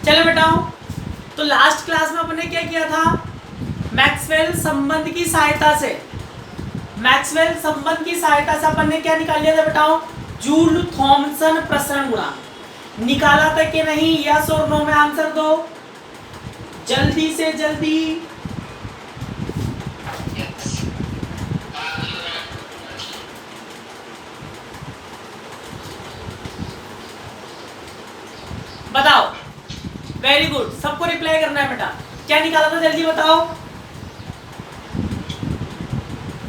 चलो बेटाओ, तो last class में अपने क्या किया था, मैक्सवेल संबंध की सहायता से, मैक्सवेल संबंध की सहायता से अपन ने क्या निकाल लिया था बेटाओ, जूल थॉमसन प्रसरण गुणांक निकाला था कि नहीं? यस और नो में आंसर दो जल्दी से जल्दी। बताओ, वेरी गुड, सबको रिप्लाई करना है बेटा। क्या निकाला था जल्दी बताओ,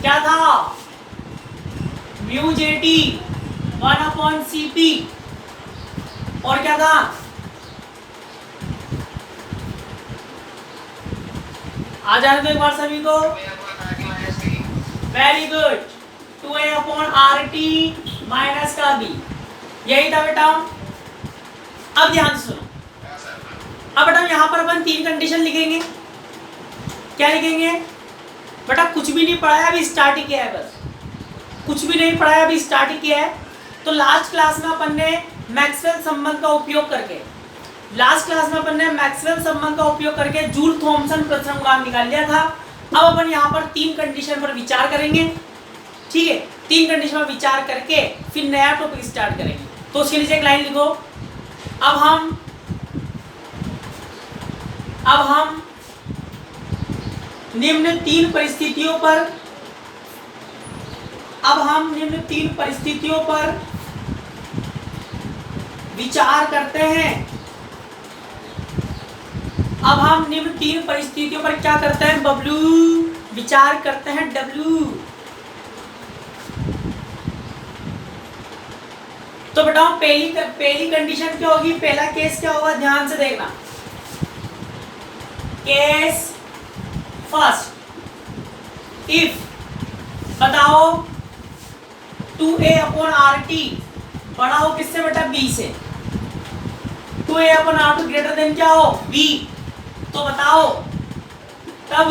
क्या था? म्यू जे टी 1/CP और क्या था? आ जाने दो एक बार सभी को। वेरी गुड, 2a/RT माइनस का बी, यही था बेटा। अब ध्यान से सुनो, अब बेटा यहाँ पर अपन 3 कंडीशन लिखेंगे। क्या लिखेंगे बेटा? कुछ भी नहीं पढ़ाया, अभी स्टार्ट ही किया है, बस कुछ भी नहीं पढ़ाया, अभी स्टार्ट ही किया है। तो लास्ट क्लास में अपन ने मैक्सवेल संबंध का उपयोग करके जूल थॉमसन प्रसरण गुणांक निकाल लिया था। अब अपन यहाँ पर 3 कंडीशन पर विचार करेंगे, ठीक है? 3 कंडीशन पर विचार करके फिर नया टॉपिक स्टार्ट करेंगे। तो उसके नीचे एक लाइन लिखो, अब हम निम्न तीन परिस्थितियों पर विचार करते हैं। अब हम निम्न 3 परिस्थितियों पर क्या करते हैं बबलू? विचार करते हैं डब्लू। तो बताओ पहली कंडीशन क्या होगी, पहला केस क्या होगा? ध्यान से देखना, केस फर्स्ट, इफ बताओ 2a/RT बड़ा हो किससे बेटा? b से। 2a/RT ग्रेटर देन क्या हो? b। तो बताओ तब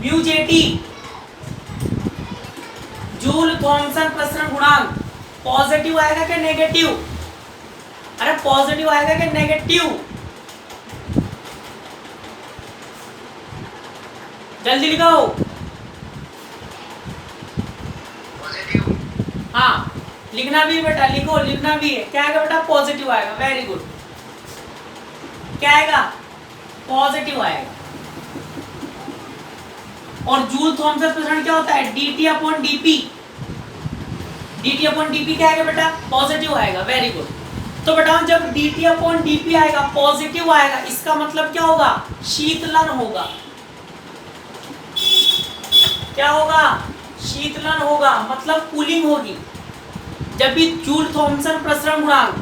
म्यू जे टी जूल थॉमसन प्रसरण गुणांक पॉजिटिव आएगा क्या नेगेटिव? अरे पॉजिटिव आएगा क्या नेगेटिव? जल्दी लिखाओ। पॉजिटिव, हाँ लिखना भी है बेटा, लिखो, लिखना भी है। क्या आएगा बेटा? पॉजिटिव आएगा। वेरी गुड, क्या आएगा? पॉजिटिव आएगा। और जूल थॉमसन प्रसरण क्या होता है? dt/dp। dt/dp क्या आएगा बेटा? पॉजिटिव आएगा। Very good. तो बेटा जब dt/dp आएगा, पॉजिटिव आएगा, इसका मतलब क्या होगा? शीतलन होगा। क्या होगा? शीतलन होगा, मतलब कूलिंग होगी। जब भी जूल थॉमसन प्रसरण गुणांक,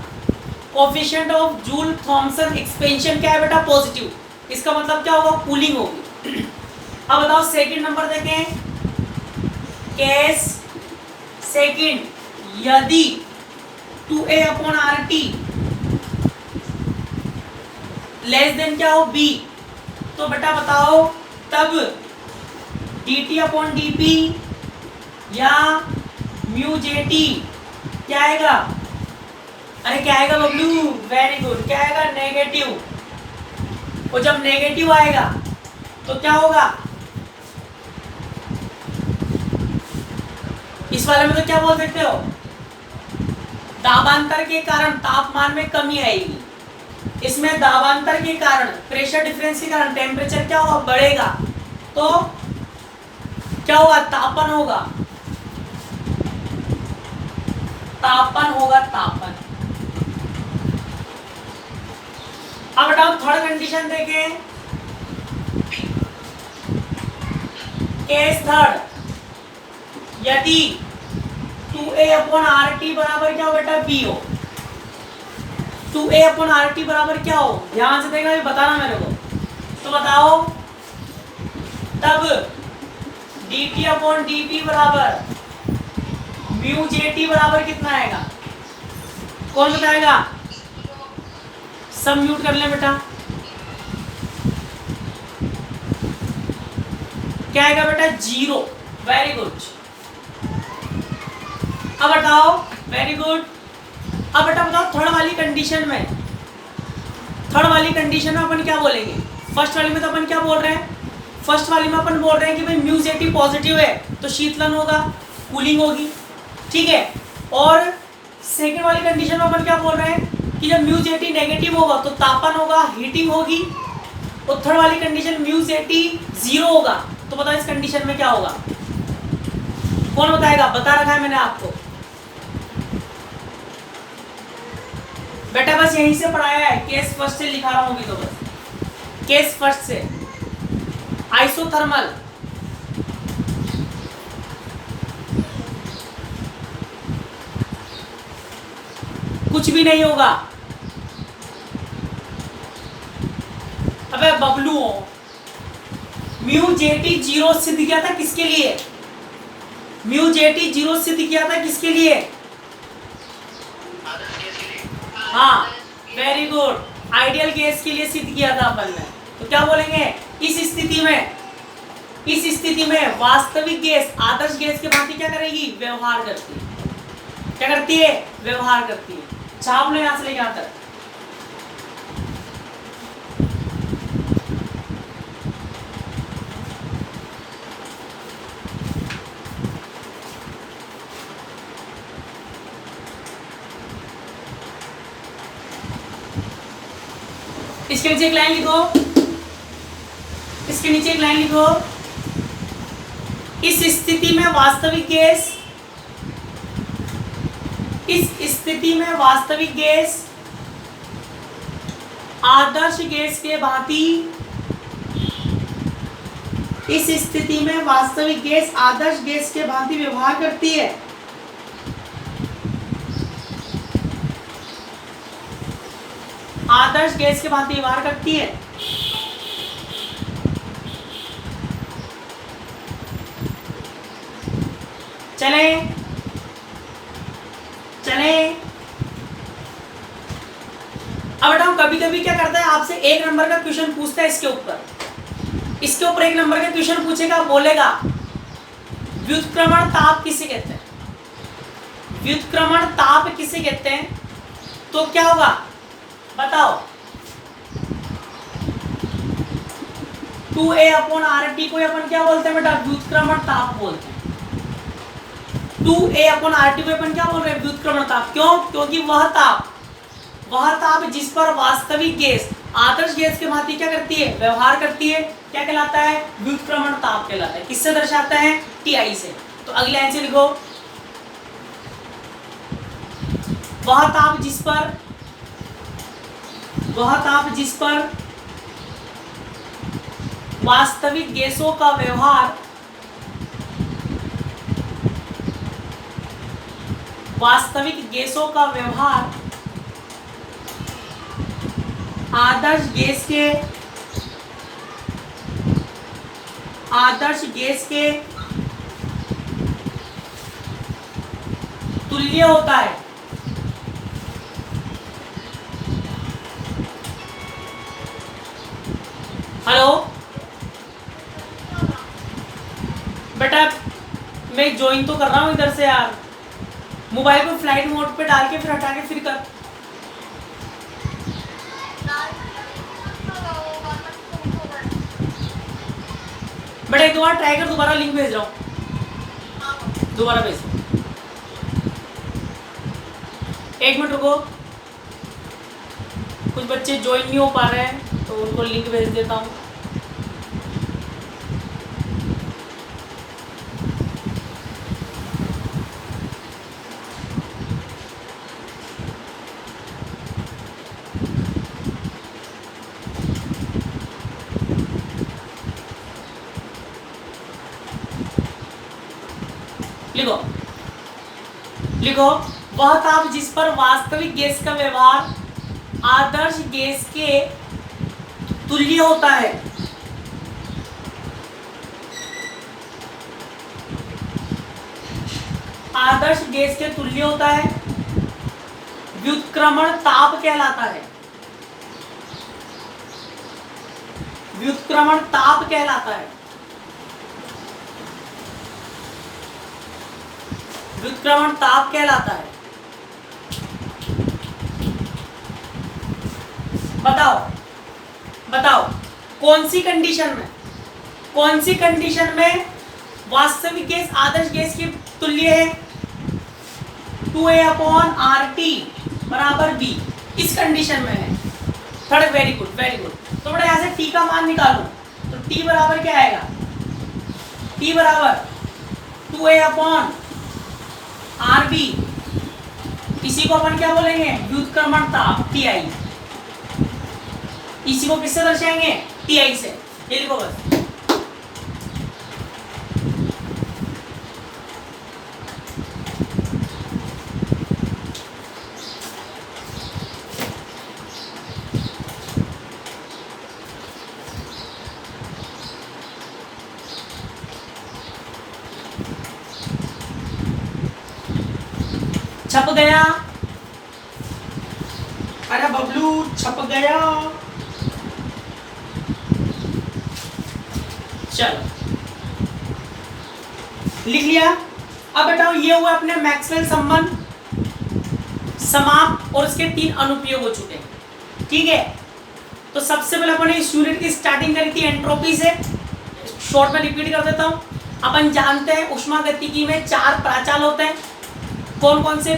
coefficient of Joule Thomson expansion क्या है बेटा? पॉजिटिव। इसका मतलब क्या होगा? कूलिंग होगी। अब बताओ सेकंड नंबर देखें, केस सेकंड, यदि 2a/RT लेस देन क्या हो? b। तो बेटा बताओ तब dt/dp या म्यू जे टी क्या आएगा? अरे क्या आएगा बबलू? वेरी गुड, क्या आएगा? नेगेटिव। और जब नेगेटिव आएगा तो क्या होगा? इस वाले में तो क्या बोल सकते हो? दाबांतर के कारण तापमान में कमी आएगी। इसमें दाबांतर के कारण, प्रेशर डिफरेंस के कारण टेम्परेचर क्या होगा? बढ़ेगा। तो क्या होगा? तापन होगा। तापन। अब बताओ थर्ड कंडीशन देखें, केस थर्ड, यदि 2a/RT बराबर क्या हो बेटा? b हो। 2a/RT बराबर क्या हो? ध्यान से देखना, बताना मेरे को। तो बताओ तब dt/dp बराबर म्यू जे टी बराबर कितना आएगा? कौन बताएगा? सब म्यूट कर ले बेटा। क्या आएगा बेटा? 0। Very good. अब बताओ, वेरी गुड। अब बेटा बताओ थर्ड वाली कंडीशन में थर्ड वाली कंडीशन में अपन क्या बोलेंगे, फर्स्ट वाली में तो अपन क्या बोल रहे हैं, फर्स्ट वाली में अपन बोल रहे हैं कि भाई म्यू जेटी पॉजिटिव है तो शीतलन होगा, कूलिंग होगी, ठीक है। और सेकेंड वाली कंडीशन में अपन क्या बोल रहे हैं कि जब म्यू जेटी नेगेटिव होगा तो तापन होगा, हीटिंग होगी। और थर्ड वाली कंडीशन म्यू जेटी 0 होगा तो बताओ इस कंडीशन में क्या होगा, कौन बताएगा, बता रखा है मैंने आपको बेटा, बस यहीं से पढ़ाया है, केस फर्स्ट से लिखा रहा हूँ तो बस केस फर्स्ट से। आइसोथर्मल कुछ भी नहीं होगा, अबे बबलू हो, म्यू जेटी 0 सिद्ध किया था किसके लिए, म्यू जेटी 0 सिद्ध किया था किसके लिए, हाँ वेरी गुड, आइडियल गैस के लिए सिद्ध किया था अपन ने। तो क्या बोलेंगे, इस स्थिति में वास्तविक गैस आदर्श गैस के भांति क्या करेगी, व्यवहार करती है, क्या करती है, व्यवहार करती है। छाप लो यहां से लेके यहां तक। इसके नीचे एक लाइन लिखो, इसके नीचे एक लाइन लिखो, इस स्थिति में वास्तविक गैस, इस स्थिति में वास्तविक गैस आदर्श गैस के भांति, इस स्थिति में वास्तविक गैस आदर्श गैस के भांति व्यवहार करती है। आदर्श गैस के भांति व्यवहार करती है। चले चले, अब बेटा कभी कभी क्या करता है, आपसे 1 नंबर का क्वेश्चन पूछता है इसके ऊपर 1 नंबर का क्वेश्चन पूछेगा, बोलेगा व्युत्क्रमण ताप किसे कहते हैं, व्युत्क्रमण ताप किसे कहते हैं, तो क्या होगा बताओ, 2A/RT को अपन क्या बोलते हैं बेटा, व्युत्क्रमण ताप बोलते हैं। 2A/RT को अपन क्या बोल रहे हैं, व्युत्क्रमण ताप। क्यों, क्योंकि वह ताप जिस पर वास्तविक गैस आदर्श गैस के भांति क्या करती है, व्यवहार करती है, क्या कहलाता है, व्युत्क्रमण ताप कहलाता है। किससे दर्शाता है, TI से। तो अगले लाइन से लिखो, वह ताप जिस पर वास्तविक गैसों का व्यवहार आदर्श गैस के तुल्य होता है। हेलो बेटा, मैं ज्वाइन तो कर रहा हूँ इधर से यार, मोबाइल को फ्लाइट मोड पे डाल के फिर हटा के फिर कर। बेटा एक बार ट्राई कर, दोबारा लिंक भेज रहा हूँ, दोबारा भेज। 1 मिनट रुको, कुछ बच्चे ज्वाइन नहीं हो पा रहे हैं तो उनको लिंक भेज देता हूँ। लिखो, वह ताप जिस पर वास्तविक गैस का व्यवहार आदर्श गैस के तुल्य होता है। आदर्श गैस के तुल्य होता है, व्युत्क्रमण ताप कहलाता है। व्युत्क्रमण ताप कहलाता है। व्युत्क्रमण ताप कहलाता है। बताओ बताओ कौन सी कंडीशन में वास्तविक गैस आदर्श गैस के तुल्य है 2A/RT बराबर B, इस कंडीशन में है। Third, very good. तो बड़ा यहाँ से T का मान निकालो, तो T बराबर क्या आएगा? T बराबर 2A/RB, इसी को अपन क्या बोलेंगे? व्युत्क्रमण ताप TI। इसी को किससे दर्शाएंगे? TI से। ये लिखो बस। छप गया, अरे बबलू छप गया। चलो लिख लिया। अब बताओ ये हुआ अपने मैक्सवेल संबंध समाप्त और उसके 3 अनुप्रयोग हो चुके हैं। ठीक है, तो सबसे पहले अपन इस यूनिट की स्टार्टिंग करी थी एंट्रोपी से। शॉर्ट में रिपीट कर देता हूं। अपन जानते हैं ऊष्मागतिकी में 4 प्राचाल होते हैं। कौन कौन से?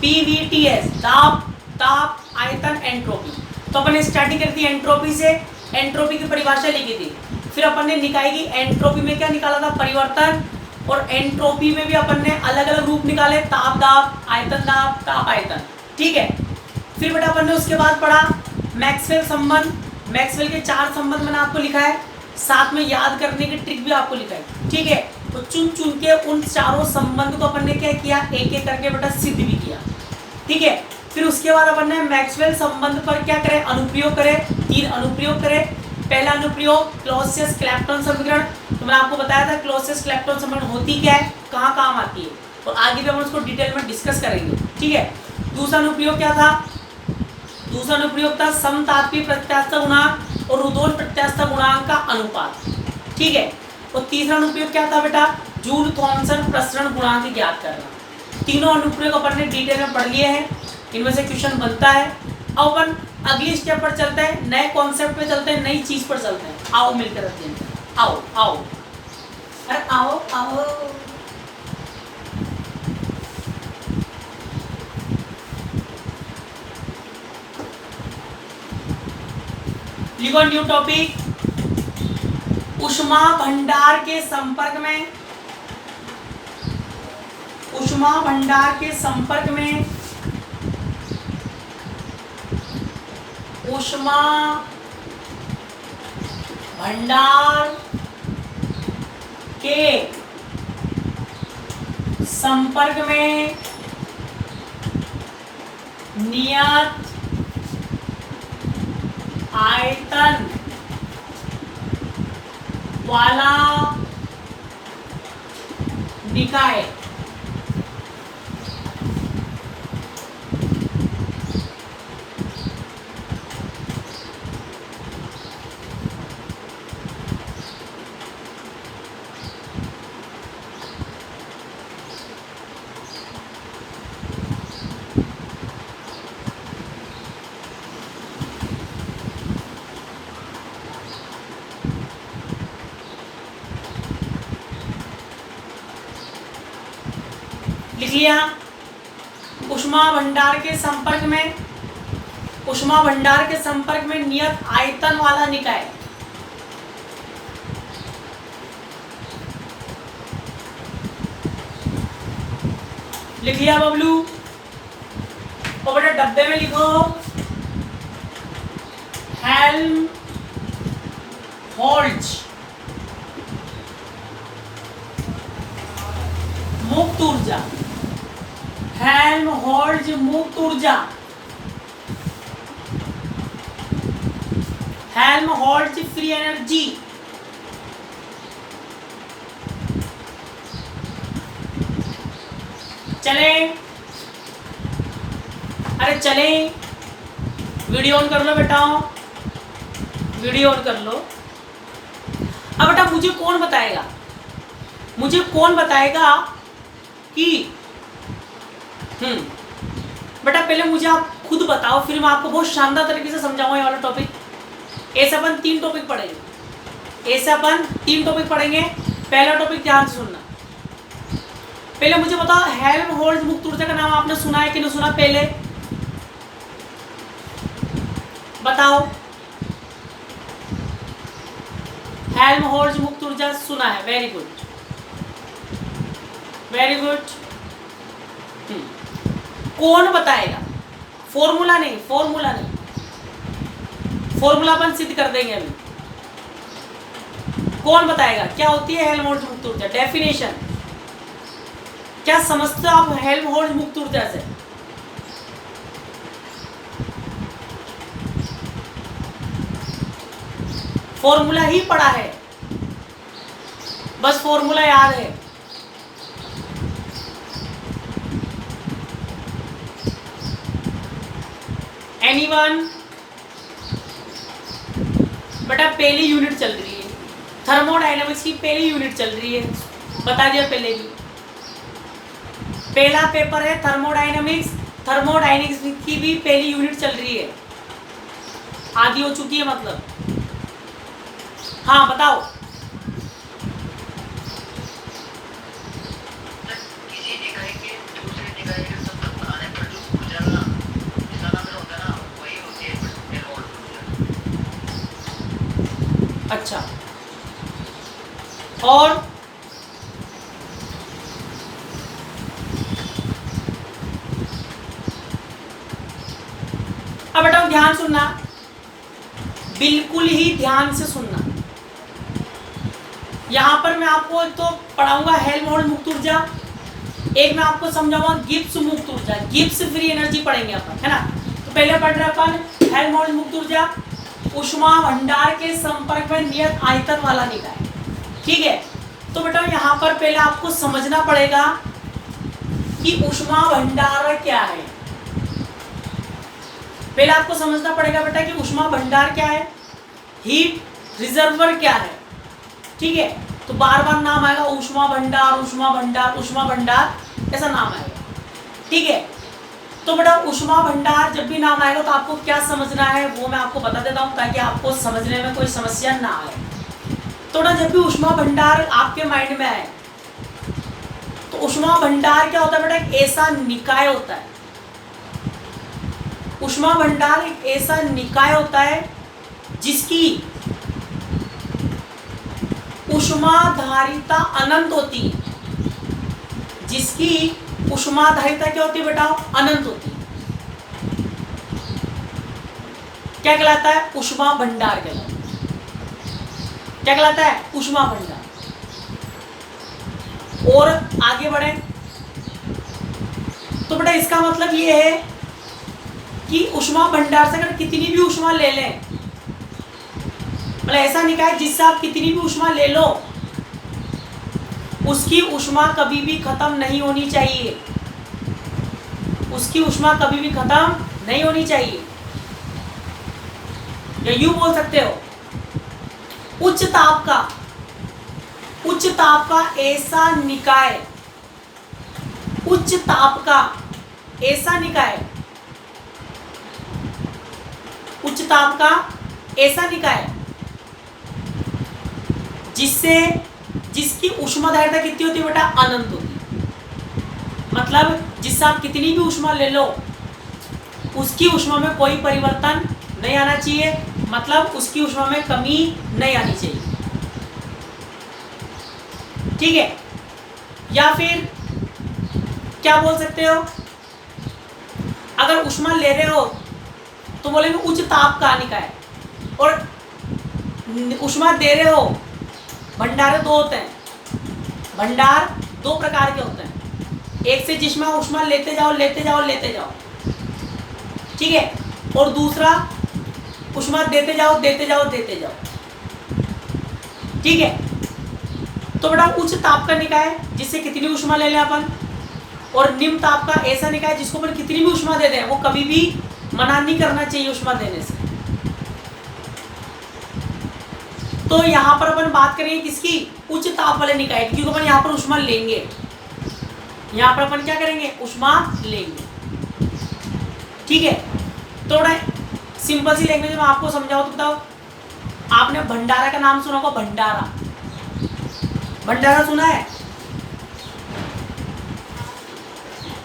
PVTS, दाब, ताप, आयतन, एंट्रोपी। तो अपन ने स्टार्टिंग करी थी एंट्रोपी से, एंट्रोपी की परिभाषा लिखी थी। फिर अपन ने निकाय की एंट्रोपी में क्या निकाला था? परिवर्तन। और एंट्रोपी में भी अपन ने अलग अलग रूप निकाले, ताप दाब, आयतन दाब, ताप आयतन। ठीक है, फिर बेटा अपन ने उसके बाद पढ़ा मैक्सवेल संबंध। मैक्सवेल के 4 संबंध मैंने आपको लिखा है, साथ में याद करने की ट्रिक भी आपको लिखा है। ठीक है, तो चुन के उन चारों संबंध को अपन ने क्या किया? एक एक करके बेटा सिद्ध भी किया। ठीक है, फिर उसके बाद अपन ने मैक्सवेल संबंध पर क्या करे? अनुप्रयोग करे। 3 अनुप्रयोग करे। पहला अनुप्रयोग क्लॉसियस-क्लैप्टन समीकरण। तो मैंने आपको बताया था क्लॉसियस-क्लैप्टन समीकरण होती क्या है, कहाँ काम आती है, और आगे भी हम उसको डिटेल में डिस्कस करेंगे। ठीक है, दूसरा अनुप्रयोग क्या था? दूसरा अनुप्रयोग था समतापीय प्रत्यास्थता गुणांक और रुदोष प्रत्यास्थता गुणांक का अनुपात। ठीक है, और तीसरा अनुप्रयोग क्या था बेटा? जूल थॉमसन प्रसरण गुणांक ज्ञात करना। तीनों अनुप्रयोग अपन ने डिटेल में पढ़ लिए हैं, इनमें से क्वेश्चन बनता है। अब अपन अगली स्टेप पर चलते हैं, नए कॉन्सेप्ट पे चलते हैं, नई चीज पर चलते हैं। आओ मिलकर रखते हैं। आओ अरे आओ। लिखो न्यू टॉपिक, ऊष्मा भंडार के संपर्क में, ऊष्मा भंडार के संपर्क में ऊष्मा भंडार के संपर्क में नियत आयतन वाला निकाय लिख लिया। ऊष्मा भंडार के संपर्क में, ऊष्मा भंडार के संपर्क में नियत आयतन वाला निकाय लिख लिया बबलू। और बेटा डब्बे में लिखो हेल्महोल्ट्ज मुक्त ऊर्जा, हेल्महोल्ट्ज मुक्त ऊर्जा, हेल्महोल्ट्ज फ्री एनर्जी। चले, अरे चले, वीडियो ऑन कर लो बेटा, वीडियो ऑन कर लो। अब बेटा मुझे कौन बताएगा, मुझे कौन बताएगा कि बेटा पहले मुझे आप खुद बताओ, फिर मैं आपको बहुत शानदार तरीके से समझाऊंगा ये वाला टॉपिक। ऐसे अपन 3 टॉपिक पढ़ेंगे, ऐसे अपन 3 टॉपिक पढ़ेंगे। पहला टॉपिक ध्यान से सुनना। पहले मुझे बताओ, हेल्महोल्ट्ज मुक्त ऊर्जा का नाम आपने सुना है कि नहीं सुना? पहले बताओ। हेल्महोल्ट्ज मुक्त ऊर्जा सुना है, वेरी गुड, वेरी गुड। कौन बताएगा? फॉर्मूला नहीं, फॉर्मूला नहीं, फॉर्मूला अपन सिद्ध कर देंगे अभी। कौन बताएगा क्या होती है हेल्महोल्ट्ज मुक्त ऊर्जा? डेफिनेशन क्या समझते हो आप हेल्महोल्ट्ज मुक्त ऊर्जा से? फॉर्मूला ही पढ़ा है, बस फॉर्मूला याद है। एनीवन? बेटा पहली यूनिट चल रही है, थर्मोडायनामिक्स की पहली यूनिट चल रही है, बता दिया पहले भी। पहला पेपर है थर्मोडायनामिक्स, थर्मोडायनामिक्स की भी पहली यूनिट चल रही है, आधी हो चुकी है मतलब। हाँ बताओ। अच्छा, और अब बेटा ध्यान सुनना, बिल्कुल ही ध्यान से सुनना। यहां पर मैं आपको एक तो पढ़ाऊंगा हेल्महोल्ट्ज मुक्त ऊर्जा, एक मैं आपको समझाऊंगा गिब्स मुक्त ऊर्जा, गिब्स फ्री एनर्जी पढ़ेंगे अपन, है ना। तो पहले पढ़ रहे अपन हेल्महोल्ट्ज मुक्त ऊर्जा, ऊष्मा भंडार के संपर्क में नियत आयतन वाला निकाय, ठीक है। तो बेटा यहाँ पर पहले आपको समझना पड़ेगा कि ऊष्मा भंडार क्या है। पहले आपको समझना पड़ेगा बेटा कि ऊष्मा भंडार क्या है, हीट रिजर्वर क्या है, ठीक है। तो बार बार नाम आएगा ऊष्मा भंडार, ऊष्मा भंडार, ऊष्मा भंडार, ऐसा नाम आएगा, ठीक है। तो बेटा ऊष्मा भंडार जब भी नाम आएगा तो आपको क्या समझना है वो मैं आपको बता देता हूँ, ताकि आपको समझने में कोई समस्या ना आए। तो ना जब भी ऊष्मा भंडार आपके माइंड में आए तो ऊष्मा भंडार क्या होता है बेटा? एक ऐसा निकाय होता है, ऊष्मा भंडार एक ऐसा निकाय होता है जिसकी ऊष्माधारिता अनंत होती है, जिसकी ऊष्माधारिता क्या होती है बेटा? अनंत होती है। क्या कहलाता है? ऊष्मा भंडार कहलाता है। क्या कहलाता है? ऊष्मा भंडार। और आगे बढ़े तो बेटा इसका मतलब ये है कि ऊष्मा भंडार से अगर कितनी भी ऊष्मा ले लें, मतलब ऐसा निकाय जिससे आप कितनी भी ऊष्मा ले लो, उसकी ऊष्मा कभी भी खत्म नहीं होनी चाहिए, उसकी ऊष्मा कभी भी खत्म नहीं होनी चाहिए। या यूं बोल सकते हो, उच्च ताप का ऐसा निकाय, उच्च ताप का ऐसा निकाय, उच्च ताप का ऐसा निकाय जिसकी ऊष्माधारिता कितनी होती है बेटा? अनंत होती है। मतलब जिससे आप कितनी भी ऊष्मा ले लो उसकी ऊष्मा में कोई परिवर्तन नहीं आना चाहिए, मतलब उसकी ऊष्मा में कमी नहीं आनी चाहिए, ठीक है। या फिर क्या बोल सकते हो, अगर ऊष्मा ले रहे हो तो बोलेंगे उच्च ताप का निकाय, और ऊष्मा दे रहे हो, भंडार 2 होते हैं, भंडार 2 प्रकार के होते हैं, एक से जिसमें ऊष्मा लेते जाओ लेते जाओ लेते जाओ, ठीक है, और दूसरा ऊष्मा देते जाओ देते जाओ देते जाओ, ठीक है। तो बेटा उच्च ताप का निकाय जिससे कितनी ऊष्मा ले लें अपन, और निम्न ताप का ऐसा निकाय जिसको अपन कितनी भी ऊष्मा दे दें, वो कभी भी मना नहीं करना चाहिए ऊष्मा देने से। तो यहाँ पर अपन बात करेंगे किसकी? उच्च ताप वाले निकाय की, क्योंकि अपन यहाँ पर ऊष्मा लेंगे, यहाँ पर अपन क्या करेंगे? ऊष्मा लेंगे। ठीक है, थोड़ा सिंपल सी लैंग्वेज में आपको समझाओ तो बताओ, आपने भंडारा का नाम सुना होगा, भंडारा, भंडारा सुना है?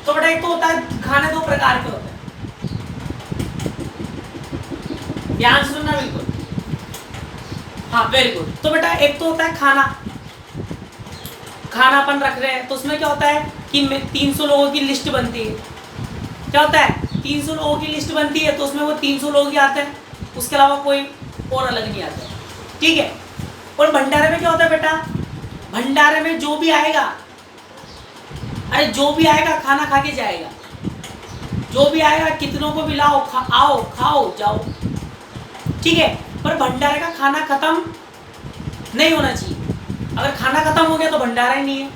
तो बेटा एक तो होता है खाने, दो प्रकार के होते हैं, ध्यान सुनना बिल्कुल, हाँ वेरी गुड। तो बेटा एक तो होता है खाना, खाना अपन रख रहे हैं तो उसमें क्या होता है कि 300 लोगों की लिस्ट बनती है, क्या होता है 300 लोगों की लिस्ट बनती है, तो उसमें वो 300 लोग ही आते हैं, उसके अलावा कोई और अलग नहीं आता, ठीक है। और भंडारे में क्या होता है बेटा, भंडारे में जो भी आएगा, अरे जो भी आएगा खाना खा के जाएगा, जो भी आएगा कितनों को भी लाओ, आओ खाओ जाओ, ठीक है। पर भंडारे का खाना खत्म नहीं होना चाहिए, अगर खाना खत्म हो गया तो भंडारा ही नहीं है,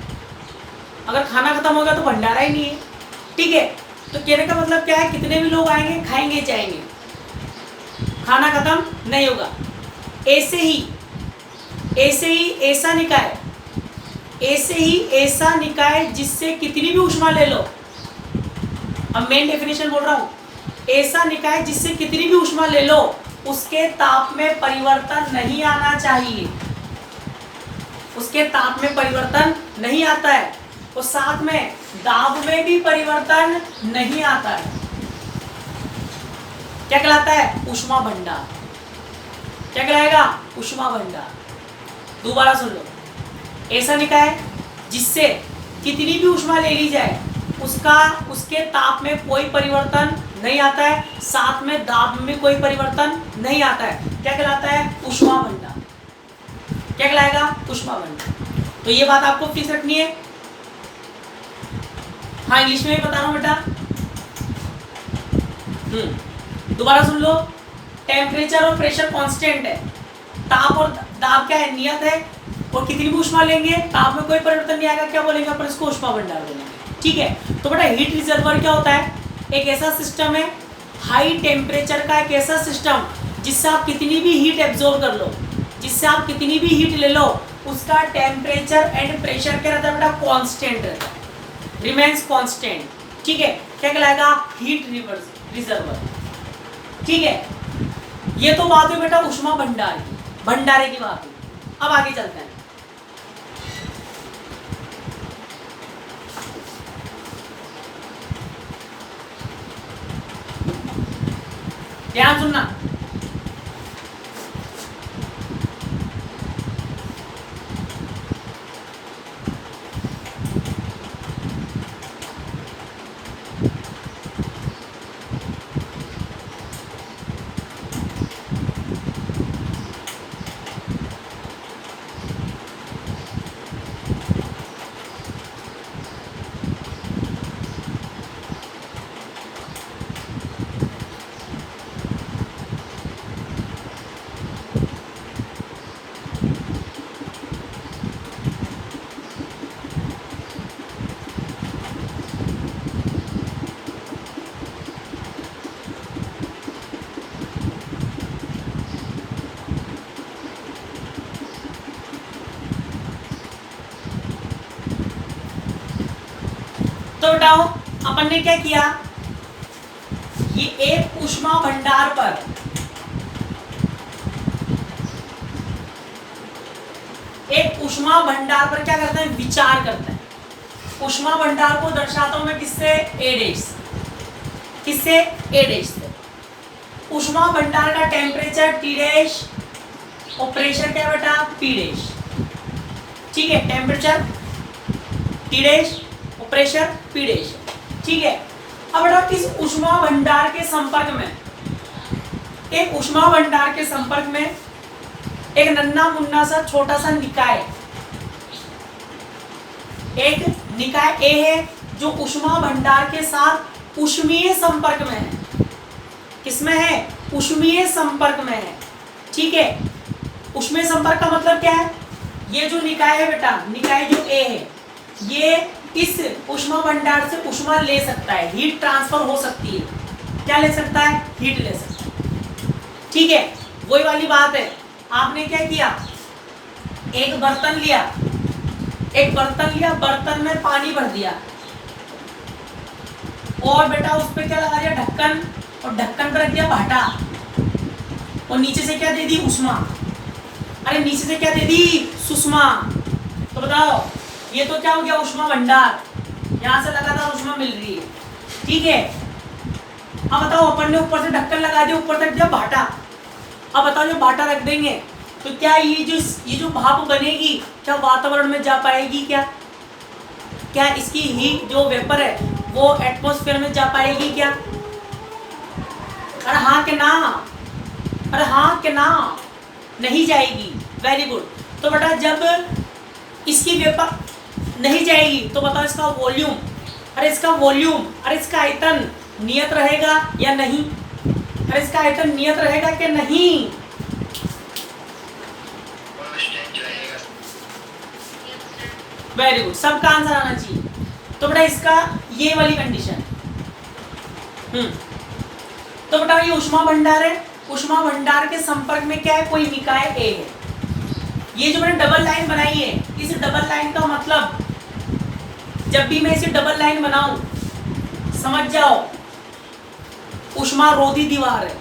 अगर खाना खत्म हो गया तो भंडारा ही नहीं है, ठीक है। तो कहने का मतलब क्या है, कितने भी लोग आएंगे खाएंगे जाएंगे, खाना खत्म नहीं होगा। ऐसे ही ऐसा निकाय, ऐसे ही ऐसा निकाय जिससे कितनी भी ऊष्मा ले लो, अब मेन डेफिनेशन बोल रहा हूं, ऐसा निकाय जिससे कितनी भी ऊष्मा ले लो उसके ताप में परिवर्तन नहीं आना चाहिए, उसके ताप में परिवर्तन नहीं आता है, और साथ में दाब में भी परिवर्तन नहीं आता है, क्या कहलाता है, ऊष्मा भंडार, क्या कहलाएगा, ऊष्मा भंडार। दोबारा सुन लो, ऐसा निकाय जिससे कितनी भी ऊष्मा ले ली जाए उसके ताप में कोई परिवर्तन नहीं आता है, साथ में दाब में कोई परिवर्तन नहीं आता है, क्या कहलाता है, ऊष्मा भंडार, क्या कहलाएगा, ऊष्मा भंडार। तो ये बात आपको फिक्स रखनी है, हाँ इंग्लिश में भी बता रहा हूं बेटा, दोबारा सुन लो, टेम्परेचर और प्रेशर कांस्टेंट है, ताप और दाब क्या है, नियत है, और कितनी भी ऊष्मा लेंगे ताप में कोई परिवर्तन नहीं आएगा, क्या बोलेंगे अपन इसको, ऊष्मा भंडार बोलेंगे, ठीक है। तो बेटा हीट रिजर्वर क्या होता है, एक ऐसा सिस्टम है, हाई टेम्परेचर का एक ऐसा सिस्टम जिससे आप कितनी भी हीट एब्जॉर्ब कर लो, जिससे आप कितनी भी हीट ले लो उसका टेम्परेचर एंड प्रेशर क्या रहता है बेटा, कांस्टेंट रहता है, रिमेन्स कांस्टेंट, ठीक है, क्या कहलाएगा, हीट रिजर्वर, ठीक है। ये तो बात हुई बेटा ऊष्मा भंडार की, भंडारे की बात हुई। अब आगे चलते हैं, ध्यान सुनना, तो बताओ अपन ने क्या किया, ये एक ऊष्मा भंडार पर क्या करते हैं, विचार करते हैं। ऊष्मा भंडार को दर्शाता हूं मैं किससे, ए डैश, किससे, ए डैश से। ऊष्मा भंडार का टेम्परेचर टी डैश और प्रेशर क्या बेटा, पी डैश, ठीक है, टेम्परेचर टी डैश और प्रेशर पी डैश, ठीक है। अब बेटा इस ऊष्मा भंडार के संपर्क में, एक ऊष्मा भंडार के संपर्क में एक नन्ना मुन्ना सा छोटा सा निकाय, एक निकाय ए है जो ऊष्मा भंडार के साथ ऊष्मीय संपर्क में है, किसमें है, ऊष्मीय संपर्क में है, ठीक है। ऊष्मीय संपर्क का मतलब क्या है, ये जो निकाय है बेटा, निकाय जो ए है, ये इस ऊष्मा भंडार से ऊष्मा ले सकता है, हीट ट्रांसफर हो सकती है, क्या ले सकता है, हीट ले सकता है, ठीक है। वही वाली बात है, आपने क्या किया, एक बर्तन लिया, बर्तन में पानी भर दिया और बेटा उस पर क्या लगा दिया, ढक्कन और ढक्कन पर रख दिया भाटा, और नीचे से क्या दे दी उष्मा, अरे नीचे से क्या दे दी सुषमा। तो बताओ ये तो क्या हो गया उष्मा भंडार, यहाँ से लगातार उष्मा मिल रही है, ठीक है। अब बताओ अपन ने ऊपर से ढक्कन लगा दिया, ऊपर से रख दिया भाटा। अब बताओ जो भाटा रख देंगे तो क्या ये जो भाप बनेगी क्या वातावरण में जा पाएगी, क्या इसकी हीट जो वेपर है वो एटमॉस्फेयर में जा पाएगी क्या? अरे हाँ के ना, अरे हाँ के ना, नहीं जाएगी। Very good. तो बेटा जब इसकी वेपर नहीं जाएगी तो बताओ इसका वॉल्यूम, अरे इसका वॉल्यूम, अरे इसका आयतन नियत रहेगा या नहीं? अरे इसका आयतन नियत रहेगा कि नहीं? वेरी गुड, सबका आंसर आना चाहिए। तो बेटा इसका ये वाली कंडीशन, तो बेटा ये उष्मा भंडार है, उष्मा भंडार के संपर्क में क्या है, कोई निकाय ए है। ये जो मैंने डबल लाइन बनाई है, इस डबल लाइन का मतलब जब भी मैं इसे डबल लाइन बनाऊं समझ जाओ उष्मा रोधी दीवार है,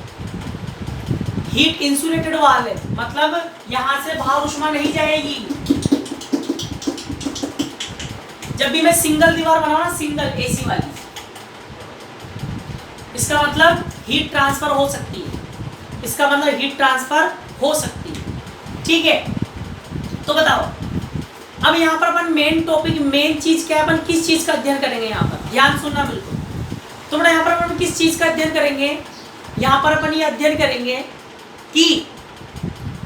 हीट इंसुलेटेड वाल है, मतलब यहां से बाहर उष्मा नहीं जाएगी। जब भी मैं सिंगल दीवार बनाऊं ना, सिंगल एसी वाली, इसका मतलब हीट ट्रांसफर हो सकती है, इसका मतलब हीट ट्रांसफर हो सकती है, ठीक है। तो बताओ अब यहाँ पर अपन मेन टॉपिक, मेन चीज क्या है, अपन किस चीज का अध्ययन करेंगे यहाँ पर, ध्यान सुनना बिल्कुल। तो बेटा यहाँ पर अपन किस चीज का अध्ययन करेंगे, यहाँ पर अपन ये अध्ययन करेंगे कि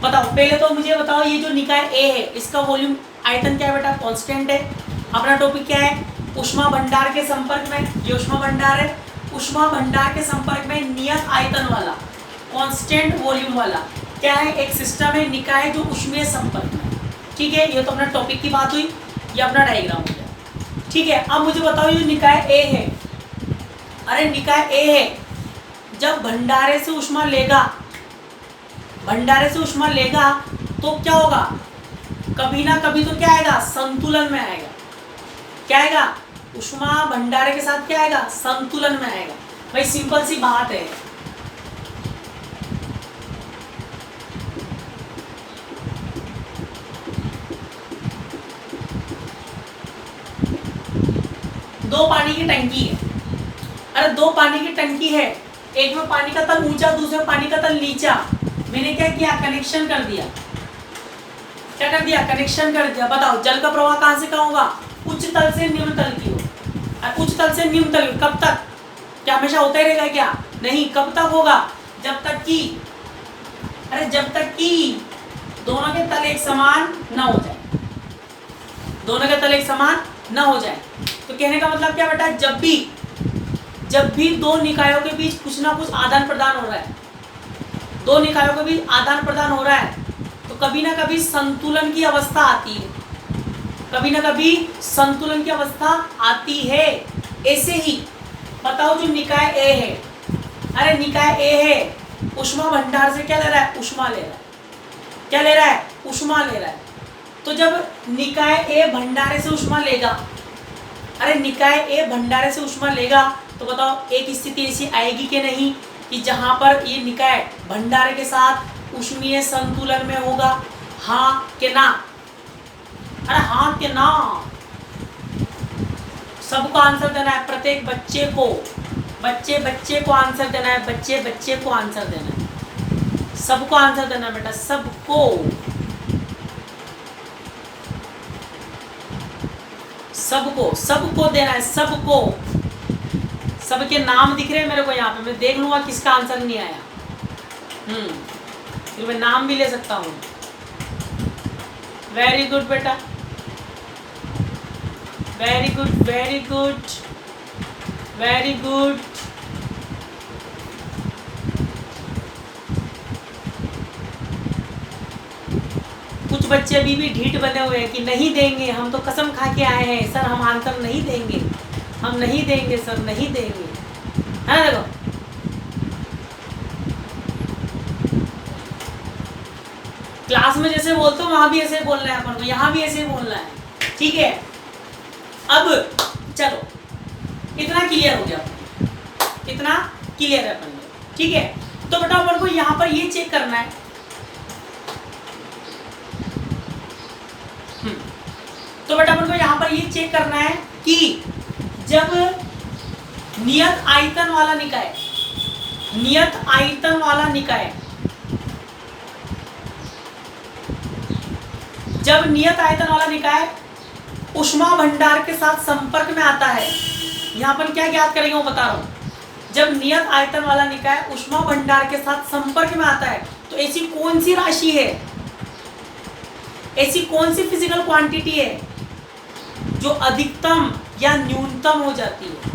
बताओ पहले तो मुझे बताओ ये जो निकाय ए है इसका वॉल्यूम आयतन क्या है बेटा, कांस्टेंट है। अपना टॉपिक क्या है, उष्मा भंडार के संपर्क में, ये उष्मा भंडार है, उष्मा भंडार के संपर्क में नियत आयतन वाला कांस्टेंट वॉल्यूम वाला क्या है, एक सिस्टम है निकाय जो उष्मीय संपर्क में, ठीक है। ये तो अपना टॉपिक की बात हुई, ये अपना डायग्राम हो गया, ठीक है। अब मुझे बताओ ये निकाय ए है, अरे निकाय ए है, जब भंडारे से उष्मा लेगा, भंडारे से उष्मा लेगा तो क्या होगा, कभी ना कभी तो क्या आएगा, संतुलन में आएगा। क्या आएगा, उष्मा भंडारे के साथ क्या आएगा, संतुलन में आएगा। भाई सिंपल सी बात है, दो पानी की टंकी है, अरे दो पानी की टंकी है, एक में पानी का तल ऊंचा, दूसरे में पानी का तल नीचा। मैंने क्या किया, कनेक्शन कर दिया, क्या कर दिया, कनेक्शन कर दिया। बताओ जल का प्रवाह कहां से कहां होगा, उच्च तल से निम्न तल की ओर, उच्च तल से निम्न तल, कब तक, क्या हमेशा होता ही रहेगा क्या, नहीं, कब तक होगा, जब तक कि, अरे जब तक कि दोनों के तल एक समान ना हो जाए, दोनों के तल एक समान ना हो जाए। तो कहने का मतलब क्या बेटा, जब भी दो निकायों के बीच कुछ ना कुछ आदान प्रदान हो रहा है, दो निकायों के बीच आदान प्रदान हो रहा है, तो कभी ना कभी संतुलन की अवस्था आती है, कभी ना कभी संतुलन की अवस्था आती है। ऐसे ही बताओ जो निकाय ए है, अरे निकाय ए है, उष्मा भंडार से क्या ले रहा है, उष्मा ले रहा है, क्या ले रहा है, उष्मा ले रहा है। तो जब निकाय ए भंडारे से उष्मा लेगा, अरे निकाय ए भंडारे से उष्मा लेगा, तो बताओ एक स्थिति ऐसी आएगी कि नहीं कि जहां पर ये निकाय भंडारे के साथ उष्मीय संतुलन में होगा, हाँ के ना, अरे हाँ के ना, सबको आंसर देना है, प्रत्येक बच्चे को, बच्चे को आंसर देना है, बच्चे को आंसर देना है, सबको आंसर देना है बेटा, सबको, सबको देना है, सबको। सबके नाम दिख रहे हैं मेरे को यहाँ पे, मैं देख लूंगा किसका आंसर नहीं आया, फिर मैं नाम भी ले सकता हूँ। वेरी गुड बेटा, very good, very good, very good. कुछ बच्चे अभी भी ढीठ बने हुए हैं कि नहीं देंगे, हम तो कसम खा के आए हैं सर, हम आंसर नहीं देंगे, हम नहीं देंगे सर, नहीं देंगे, है ना। देखो क्लास में जैसे बोलते हो वहां भी ऐसे बोलना है अपन को, यहाँ भी ऐसे बोलना है, ठीक है। अब चलो इतना क्लियर हो गया, इतना क्लियर है अपन को। ठीक है। तो बेटा अपन को यहाँ पर ये चेक करना है, तो बेटा अपन को यहाँ पर ये चेक करना है कि जब नियत आयतन वाला निकाय, नियत आयतन वाला निकाय, जब नियत आयतन वाला निकाय ऊष्मा भंडार के साथ संपर्क में आता है, यहाँ पर क्या ज्ञात करेंगे वो बता रहा हूँ। जब नियत आयतन वाला निकाय ऊष्मा भंडार के साथ संपर्क में आता है तो ऐसी कौन सी राशि है, ऐसी कौन सी फिजिकल क्वांटिटी है जो अधिकतम या न्यूनतम हो जाती है।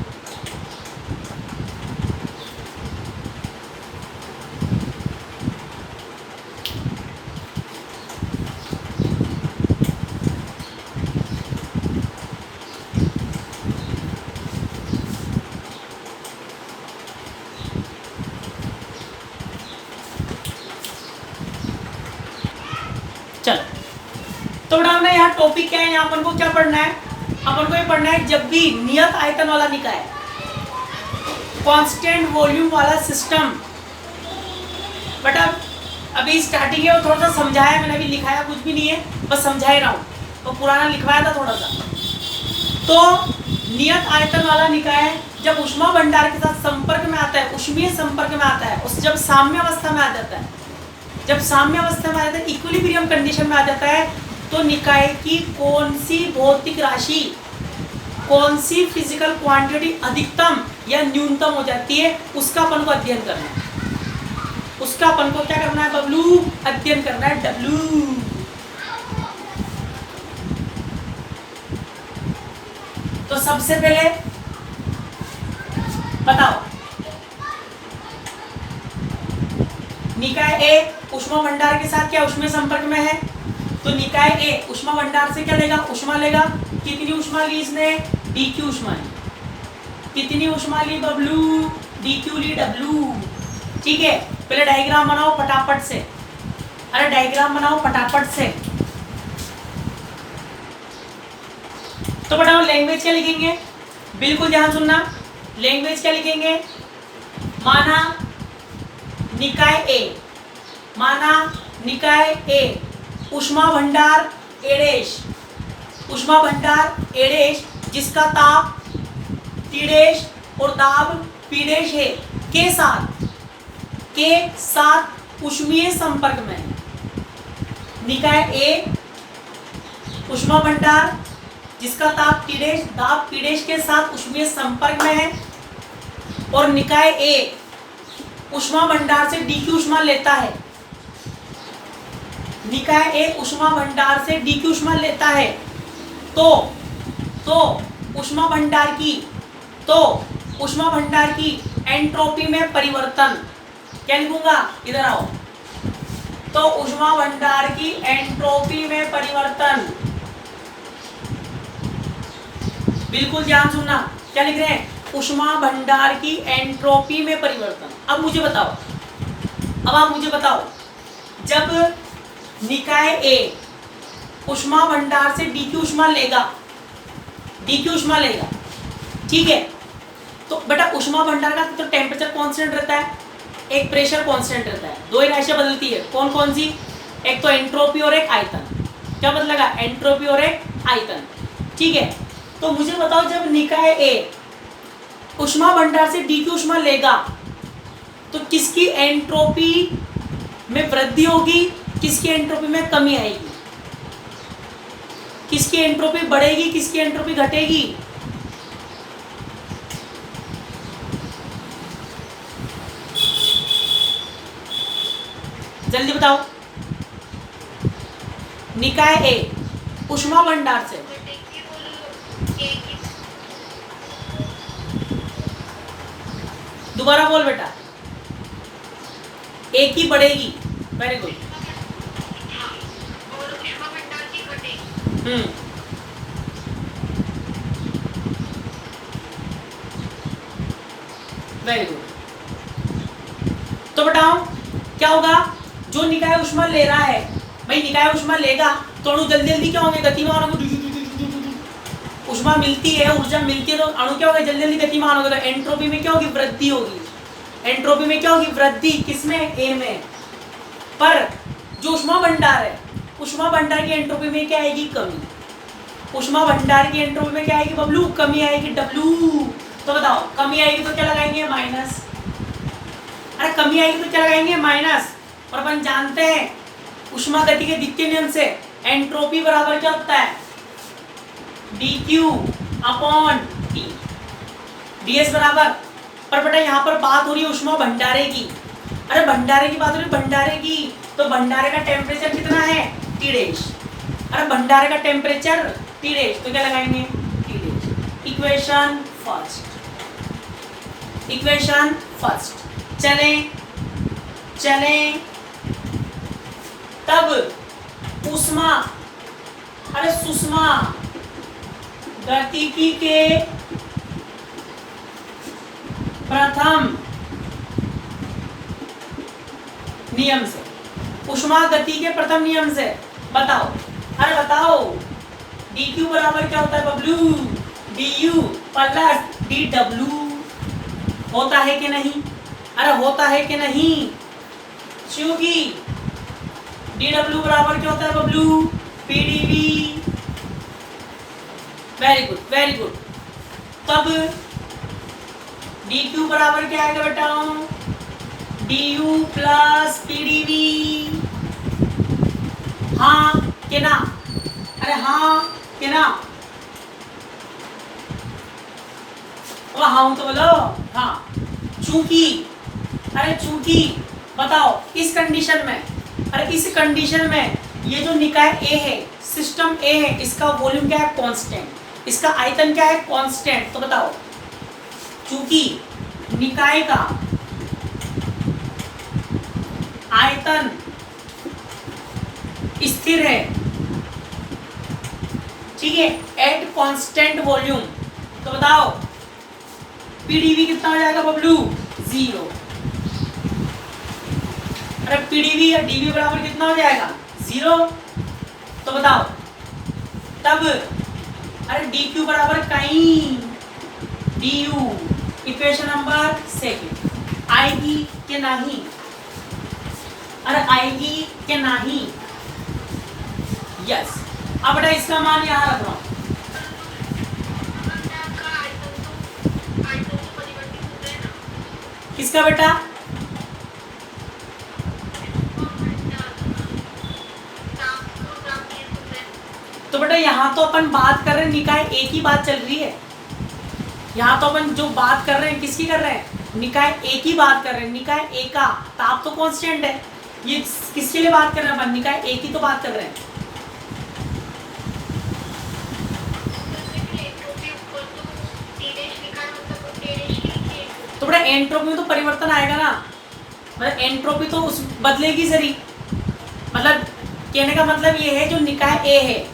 चलो, तो बेटा हमने यहाँ टॉपिक क्या है, यहाँ अपन को क्या पढ़ना है, अपन को ये पढ़ना है जब भी नियत आयतन वाला निकाय कांस्टेंट वॉल्यूम वाला सिस्टम। बेटा अभी स्टार्टिंग है और थोड़ा सा समझाया मैंने, अभी लिखाया कुछ भी नहीं है, बस समझा ही रहा हूँ, तो पुराना लिखवाया था थोड़ा सा। तो नियत आयतन वाला निकाय जब ऊष्मा भंडार के साथ संपर्क में आता है, ऊष्मीय संपर्क में आता है, उस जब साम्य अवस्था में आ जाता है, जब साम्य अवस्था में आ जाता है, इक्विलिब्रियम कंडीशन में आ जाता है, तो निकाय की कौन सी भौतिक राशि, कौन सी फिजिकल क्वांटिटी अधिकतम या न्यूनतम हो जाती है, उसका अपन को अध्ययन करना है। उसका अपन को क्या करना है बबलू, अध्ययन करना है डब्लू। तो सबसे पहले बताओ, निकाय ए ऊष्मा भंडार के साथ क्या ऊष्मीय संपर्क में है, तो निकाय ए ऊष्मा भंडार से क्या लेगा, ऊष्मा लेगा। कितनी ऊष्मा ली इसने, dq ऊष्मा ली। कितनी ऊष्मा ली बबलू, dq ली डब्लू। ठीक है, पहले डायग्राम बनाओ फटाफट से, अरे डायग्राम बनाओ फटाफट से। तो बताओ लैंग्वेज क्या लिखेंगे, बिल्कुल ध्यान सुनना, लैंग्वेज क्या लिखेंगे, माना निकाय ए, माना निकाय ए ऊष्मा भंडार एडेश, ऊष्मा भंडार एडेश जिसका ताप टीडेश और दाब पीडेश है, के साथ ऊष्मीय संपर्क में है। निकाय ए ऊष्मा भंडार जिसका ताप टीडेश दाब पीडेश के साथ ऊष्मीय संपर्क में है, और निकाय ए ऊष्मा भंडार से dq ऊष्मा लेता है, निकाय ए ऊष्मा भंडार से dq ऊष्मा लेता है, तो ऊष्मा भंडार की एंट्रोपी में परिवर्तन, क्या लिखूंगा, इधर आओ, तो ऊष्मा भंडार की एंट्रोपी में परिवर्तन, बिल्कुल ध्यान सुनना, क्या लिख रहे हैं, ऊष्मा भंडार की एंट्रोपी में परिवर्तन। अब मुझे बताओ, अब आप मुझे बताओ, जब निकाय ए ऊष्मा भंडार से dq ऊष्मा लेगा, ठीक है, तो बेटा ऊष्मा भंडार का तो टेम्परेचर कांस्टेंट रहता है, एक प्रेशर कांस्टेंट रहता है, दो ही राशियां बदलती है, कौन कौन सी, एक तो एंट्रोपी और एक आयतन। क्या बदलेगा, एंट्रोपी और एक आयतन। ठीक है, तो मुझे बताओ जब निकाय ए ऊष्मा भंडार से dq ऊष्मा लेगा तो किसकी एंट्रोपी में वृद्धि होगी, किसकी एंट्रोपी में कमी आएगी, किसकी एंट्रोपी बढ़ेगी, किसकी एंट्रोपी घटेगी, जल्दी बताओ। निकाय ए ऊष्मा भंडार से दोबारा बोल बेटा, एक ही बढ़ेगी, वेरी गुड। Very good. तो बताओ क्या होगा, जो निकाय ऊष्मा ले रहा है, भाई निकाय ऊष्मा लेगा तो अणु जल्दी जल्दी क्या होंगे, गतिमान होंगे। ऊष्मा मिलती है, ऊर्जा मिलती है तो अणु क्या होगा, जल्दी जल्दी गतिमान होगा, तो एंट्रोपी में क्या होगी, वृद्धि होगी। एंट्रोपी में क्या होगी? वृद्धि। किसमें? ए में। पर जो ऊष्मा भंडार है, ऊष्मा भंडार की एंट्रोपी में क्या आएगी? कमी। ऊष्मा भंडार की एंट्रोपी में क्या आएगी बबलू? कमी आएगी, डब्लू। तो बताओ, कमी आएगी तो क्या लगाएंगे? माइनस। अरे कमी आएगी तो क्या लगाएंगे? माइनस। और अपन जानते हैं ऊष्मा गति के द्वितीय नियम से एंट्रोपी बराबर क्या होता है? dq upon t। ds बराबर, पर बेटा यहाँ पर बात हो रही है ऊष्मा भंडारे की। अरे भंडारे की बात हो रही है, भंडारे की। तो भंडारे का टेम्परेचर कितना है? T dash. अरे भंडारे का टेम्परेचर T डैश, तो क्या लगाएंगे? T dash. Equation first. चलें तब ऊष्मा, अरे सुषमा गतिकी के प्रथम नियम से, ऊष्मा गति के प्रथम नियम से बताओ। अरे बताओ, dq बराबर क्या होता है बबलू? du plus dw। होता है कि नहीं? अरे होता है कि नहीं? क्योंकि dw बराबर क्या होता है बबलू? pdv। Very good. तब dq बराबर क्या आएगा बेटा? du plus pdv। हाँ के ना? अरे हाँ के ना? हाँ तो बोलो हाँ। चूंकि बताओ इस कंडीशन में, अरे इस कंडीशन में ये जो निकाय A है, सिस्टम A है, इसका वॉल्यूम क्या है? कांस्टेंट। इसका आयतन क्या है? कांस्टेंट। तो बताओ, चूंकि निकाय का आयतन स्थिर है, ठीक है, एट कांस्टेंट वॉल्यूम, तो बताओ पीडीवी कितना हो जाएगा बबलू? 0। अरे पीडीवी या डीवी बराबर कितना हो जाएगा? 0। तो बताओ तब, अरे डीक्यू बराबर कहीं डीयू। इक्वेशन नंबर 2 आएगी कि नहीं? अरे आएगी कि नहीं? यस। अब बेटा इसका मान यहाँ रख रहा हूं। किसका बेटा? तो बेटा यहाँ तो अपन बात कर रहे हैं निकाय ए की बात चल रही है। यहाँ तो अपन जो बात कर रहे हैं किसकी कर रहे हैं? निकाय ए की बात कर रहे हैं। निकाय ए का ताप तो कांस्टेंट है। ये किसके लिए बात कर रहे हैं अपन? निकाय ए की तो बात कर रहे हैं। तो बेटा एंट्रोपी में तो परिवर्तन आएगा ना, मतलब एंट्रोपी तो उस बदलेगी सरी। मतलब कहने का मतलब ये है, जो निकाय ए है,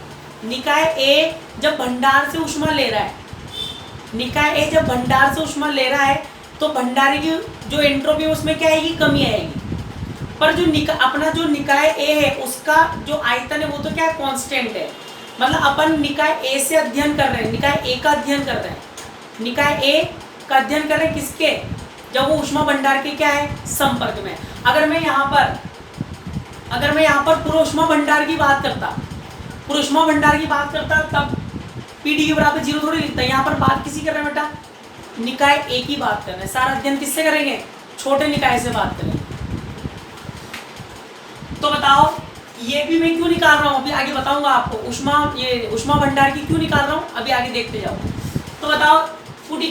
निकाय ए जब भंडार से ऊष्मा ले रहा है, निकाय ए जब भंडार से ऊष्मा ले रहा है तो भंडार की जो एंट्रोपी है उसमें क्या आएगी? कमी आएगी। पर जो अपना जो निकाय ए है उसका जो आयतन है वो तो क्या है? कांस्टेंट है। मतलब अपन निकाय ए से अध्ययन कर रहे हैं, निकाय ए का अध्ययन कर रहे हैं। निकाय ए का अध्ययन कर रहे हैं किसके? जब वो ऊष्मा भंडार के क्या है? संपर्क में। अगर मैं यहाँ पर पूरा ऊष्मा भंडार की बात करता, तब पीडी के बराबर 0 थोड़ी लिखता है। यहाँ पर बात किसी कर रहे हैं बेटा? निकाय ए की बात कर रहे हैं। सारा अध्ययन किससे करेंगे? छोटे निकाय से बात करेंगे। तो बताओ ये भी मैं क्यों निकाल रहा हूँ, अभी आगे बताऊंगा आपको। ऊष्मा भंडार की क्यों निकाल रहा हूँ, अभी आगे देखते जाओ। तो बताओ, put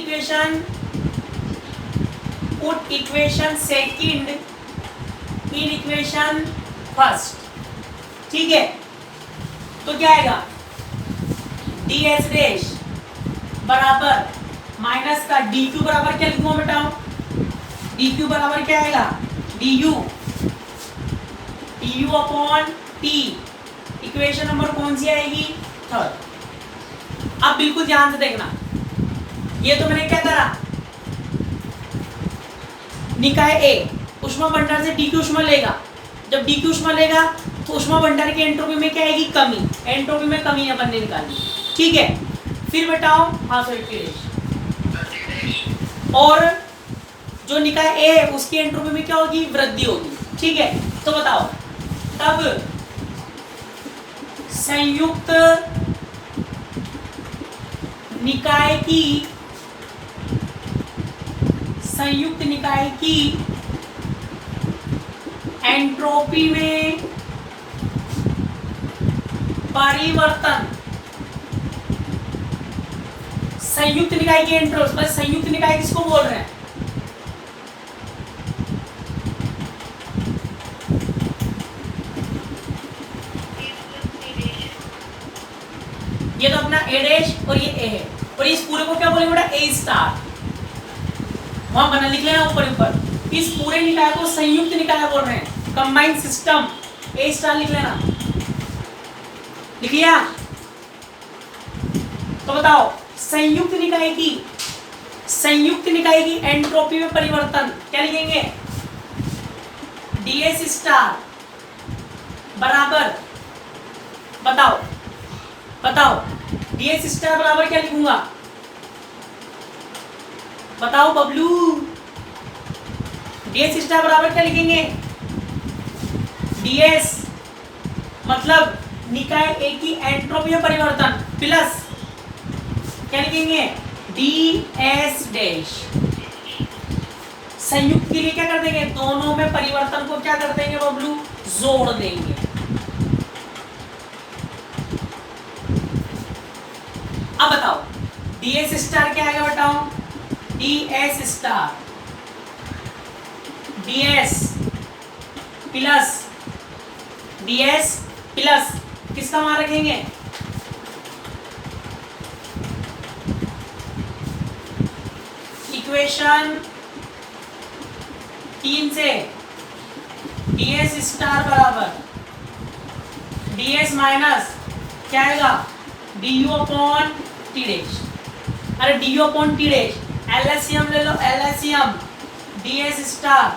equation second in equation first, ठीक है। तो क्या आएगा? ds डैश बराबर माइनस का dq बराबर क्या लिखूंगा बेटा? dq बराबर क्या आएगा? du upon t। Equation number कौन सी आएगी? 3rd। अब बिल्कुल ध्यान से देखना, ये तो मैंने क्या करा? निकाय ए ऊष्मा भंडार से dq ऊष्मा लेगा। जब dq ऊष्मा लेगा तो ऊष्मा भंडार की एंट्रोपी में क्या आएगी? कमी। एंट्रोपी में कमी अपन ने निकाली, ठीक है। फिर बताओ, हाँ सॉरी, और जो निकाय ए है उसकी एंट्रोपी में क्या होगी, वृद्धि होगी। ठीक है, तो बताओ तब संयुक्त निकाय की एंट्रोपी में परिवर्तन, संयुक्त निकाय की एंट्रोपी, संयुक्त निकाय किसको बोल रहे हैं, ये तो अपना ए डैश और ये ए है, और इस पूरे को क्या बोलेंगे बेटा, ए स्टार, वहां बना लिख लेना ऊपर ऊपर। इस पूरे निकाय को संयुक्त निकाय बोल रहे हैं, कंबाइंड सिस्टम, ए स्टार लिख लेना, लिख लिया। तो बताओ संयुक्त निकाय की एंट्रोपी में परिवर्तन क्या लिखेंगे, डीएस स्टार बराबर, बताओ डीएस स्टार बराबर क्या लिखूंगा, बताओ बबलू, डीएस स्टार बराबर क्या लिखेंगे, डीएस मतलब निकाय ए की एंट्रोपी में परिवर्तन प्लस क्या लिखेंगे, डीएस डैश। संयुक्त के लिए क्या कर देंगे, दोनों में परिवर्तन को क्या कर देंगे बबलू, जोड़ देंगे। अब बताओ डीएस स्टार क्या आएगा, बताओ डीएस स्टार, डीएस प्लस किसका मान रखेंगे, इक्वेशन 3 से डीएस स्टार बराबर डीएस माइनस क्या आएगा, D U upon T dash, अरे D U upon T dash, LSM ले लो, एलएसएम डीएस स्टार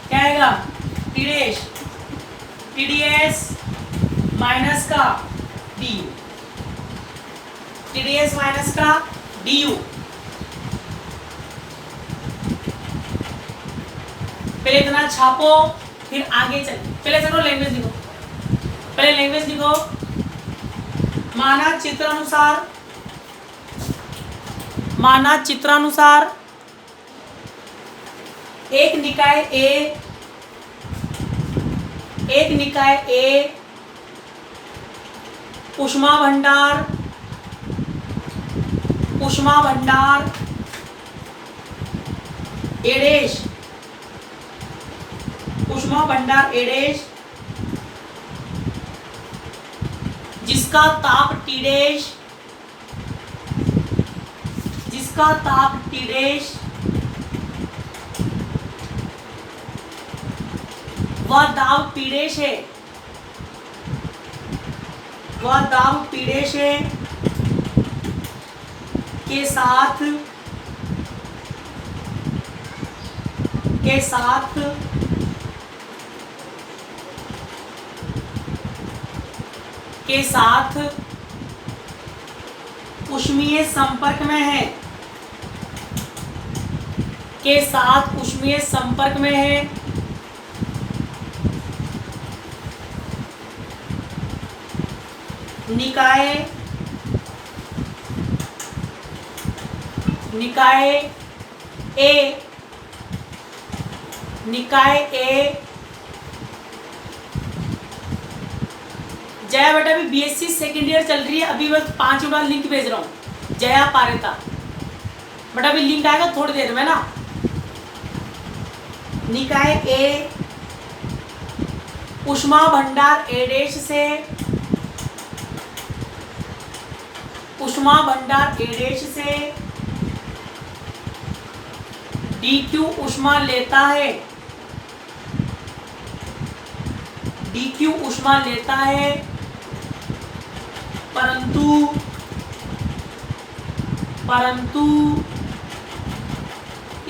क्या आएगा, टी डैश, टीडीएस माइनस का डी, टीडीएस माइनस का डीयू। पहले इतना छापो फिर आगे चल, पहले चलो लैंग्वेज लिखो, पहले लैंग्वेज लिखो। माना चित्रानुसार एक निकाय ए ऊष्मा भंडार एडेश, ऊष्मा भंडार एडेश जिसका ताप टी डैश, वह दाब पी डैश है, के साथ ऊष्मीय संपर्क में है, निकाय ए जया बेटा अभी बीएससी सेकेंड ईयर चल रही है, अभी बस 5 बार लिंक भेज रहा हूँ, जया पारेता बेटा अभी लिंक आएगा थोड़ी देर में ना। निकाय ए ऊष्मा भंडार एडेश से डीक्यू ऊष्मा लेता है, परंतु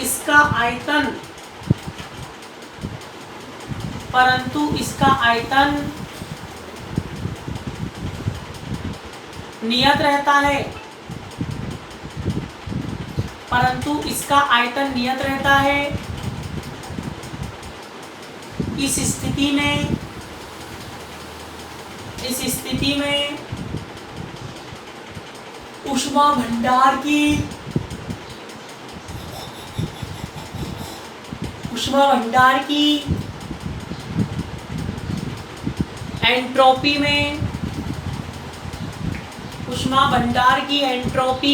इसका आयतन नियत रहता है, परंतु इसका आयतन नियत रहता है। इस स्थिति में ऊष्मा भंडार की एंट्रोपी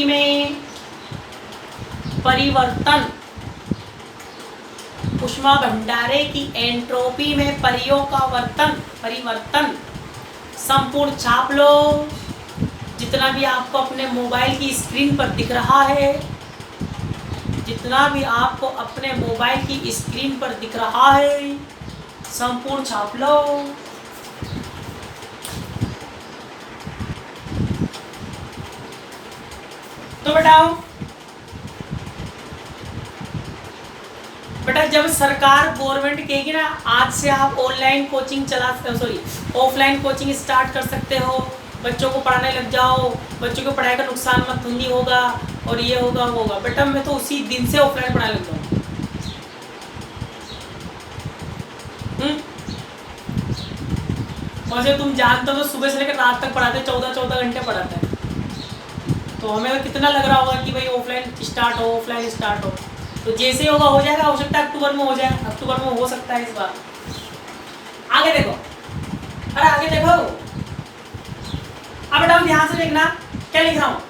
में परिवर्तन, ऊष्मा भंडारे की एंट्रोपी में परिवर्तन संपूर्ण छाप लो। जितना भी आपको अपने मोबाइल की स्क्रीन पर दिख रहा है, संपूर्ण छाप लो। तो बेटा जब सरकार गवर्नमेंट कहेगी ना आज से आप ऑफलाइन कोचिंग स्टार्ट कर सकते हो, बच्चों को पढ़ाने लग जाओ, बच्चों को पढ़ाई का नुकसान मत नहीं होगा और ये होगा वो होगा, बेटा मैं तो उसी दिन से ऑफलाइन पढ़ाने लग जाऊँ। वैसे तुम जानते हो तो सुबह से लेकर रात तक पढ़ाते, 14 घंटे पढ़ाते हैं, तो हमें कितना लग रहा होगा कि भाई ऑफलाइन स्टार्ट हो। तो जैसे ही होगा हो जाएगा, हो सकता है अक्टूबर में हो जाए, अक्टूबर में हो सकता है इस बार। आगे देखो, अब बेटा ध्यान से देखना क्या लिख रहा हूँ।